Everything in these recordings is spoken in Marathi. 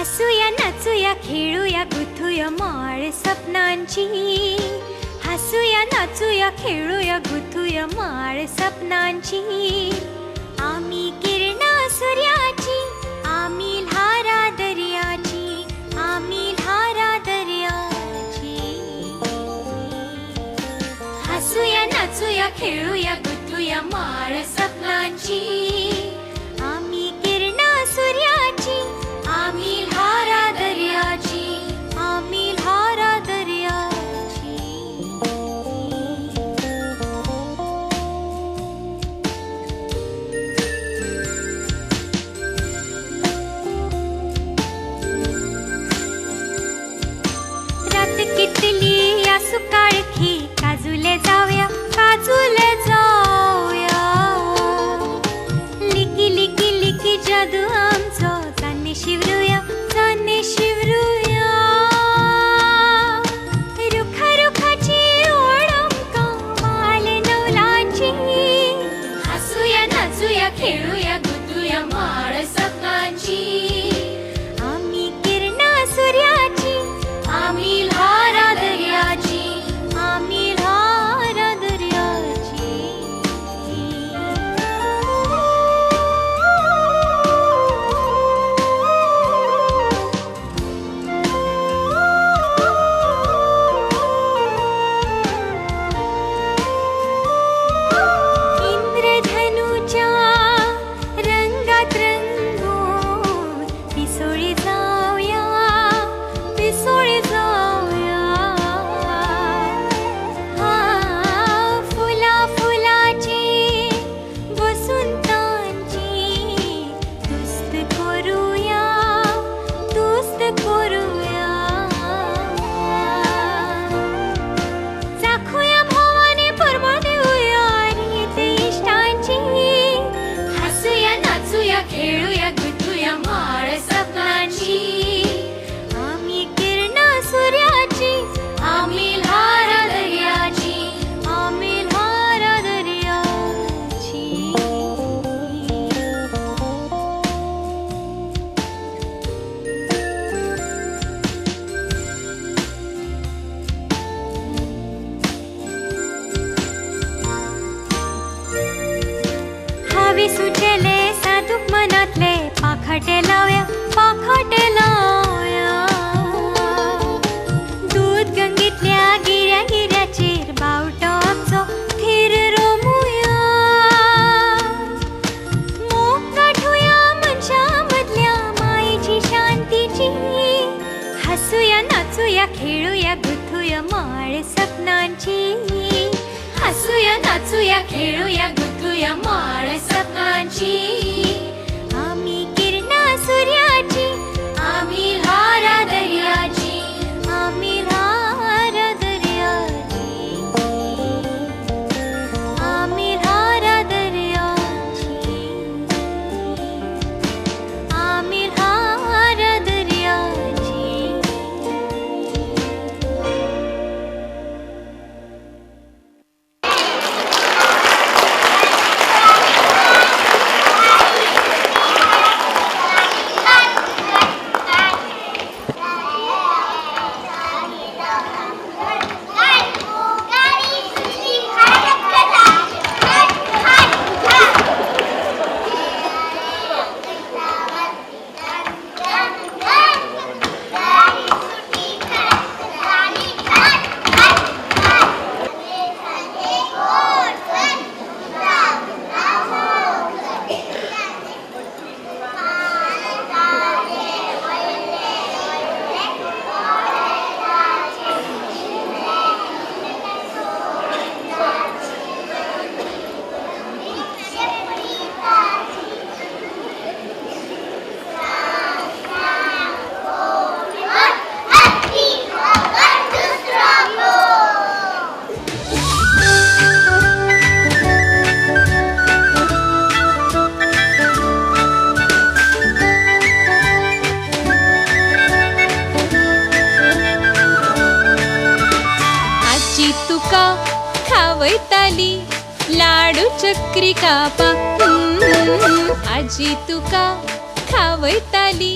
हसूया नाचूया खेळूया गुथूया माळ स्वप्नांची. हसूया नाचूया खेळूया गुथूया माळ स्वप्नांची. आम्ही किरणा सूर्याची, आम्ही धारा दर्याची, आम्ही धारा दर्याची. हसूया नाचूया खेळूया गुथूया माळ स्वप्नांची. आम्ही किरणा सूर्याची, आम्ही धारा दर्याची, आम्ही धारा दर्याची. रात कितली या सुकाळखी, काजूले जाऊया, काजूले जाऊया. लिकी लिकी लिकी जादू आमचो, चान्ने शिवरूया, चान्ने शिवरूया. रुखा रुखाची ओढ आमकां माल नवलाची. हसूया नाचूया खेळूया गुथूया माळ स्वप्नांची. आम्ही किरणा सूर्याची, आम्ही धारा दर्याची, आम्ही धारा दर्याची. इंद्रधनुच्या रंगात रंगून पिसोळी जाऊया, पिसोळी जाऊया. फुला फुलाची वसंतांची दुस्त करूया, दुस्त करूया. चाखूया भावाने परवा देऊया रीत इष्टांची. हसूया नाचूया खेळूया गुथूया माळ स्वप्नांची. आम्ही किरणा सूर्याची, आम्ही धारा दर्याची, आम्ही धारा दर्याची. हवी सुचेले साधूक मनातले, पाखाटे लावया, पाखाटे लावया. दूध गंगेतल्या गिऱ्या गिऱ्याचेर बावटो आमचो थीर रोमुया. मोग गाठूया मनशा मदल्या मायेची शांतीची. हसूया नाचूया खेळूया गुथूया माळ स्वप्नांची. हसूया नाचूया खेळूया गुथूया माळ स्वप्नांची. आम्ही किरणा सूर्याची, आम्ही धारा दर्याची, आम्ही धारा दर्याची, आम्ही धारा दर्याची, आम्ही धारा दर्याची. वैताली लाडू चक्री कापा आजी तुका खावयताली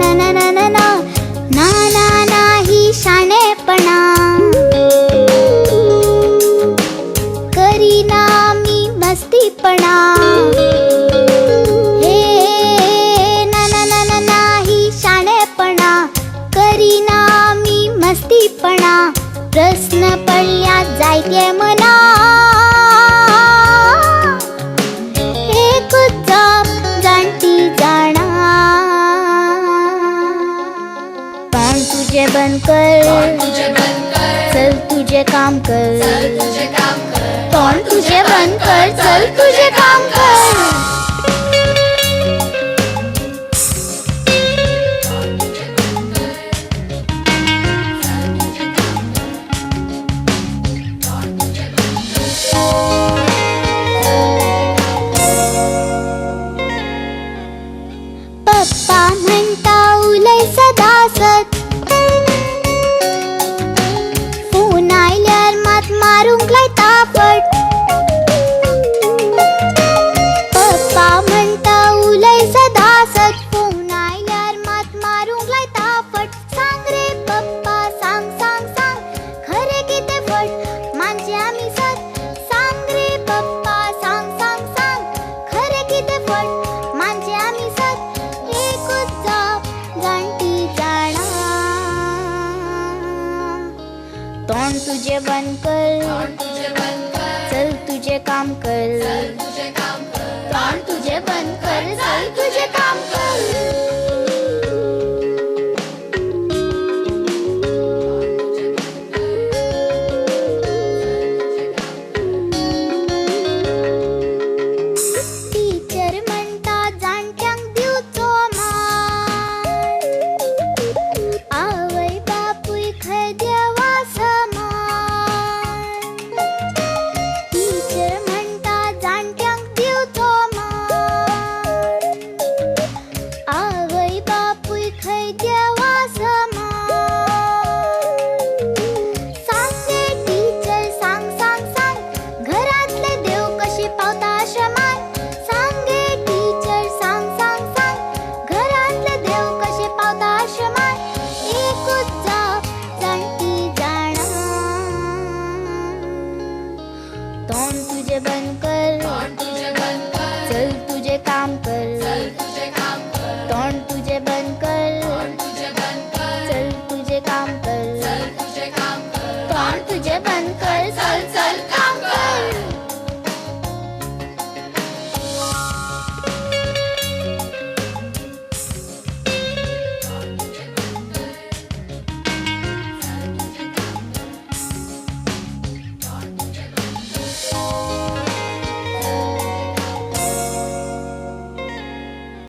ना ना ना ना ना ना ना ना नाही शाणेपणा करीना मी मस्तीपणा हे ना ना ना ना नाही शाणेपणा करीना मी मस्तीपणा प्रश्न पडल्यात जायते मना एकच जाप जाणती जाणा तोंड तुझे बंद कर चल तुझे काम कर तोंड तुझे बंद कर चल तुझे काम कर पप्पा म्हणता उलय सदासत फोन आयल्यार मात मारूंक लायता फट पप्पा म्हणता उलय सदासत फोन आयल्यार मात मारूंक लायता फट सांग रे पप्पा सांग सांग सांग खरे कितें फट मानचे आमी सत सांग रे पप्पा सांग सांग सांग खरे कितें फट मानचे आमी सत एकच जाप जाणटी जाणा तोंड तुझे बंद कर चल तुझे काम कर, तोंड तुझे बंद कर, चल तुझे काम कर. टीचर म्हणता जाणट्यांक दिवचो मान, आवय बापूय खंय देवा समान. टीचर म्हणता जाणट्यांक दिवचो मान, आवय बापूय खंय देवा समान. सांगे टीचर सांग सांग सांग, घरातले देव कशी पावता आश्रमात. सांगे टीचर सांग सांग सांग, घरातले देव कशे पावता आश्रमात. एकूच जाप जाणटी जाणा, तोंड तुझे बंद कर, चल तुझे काम कर, तोंड तुझे बंद कर.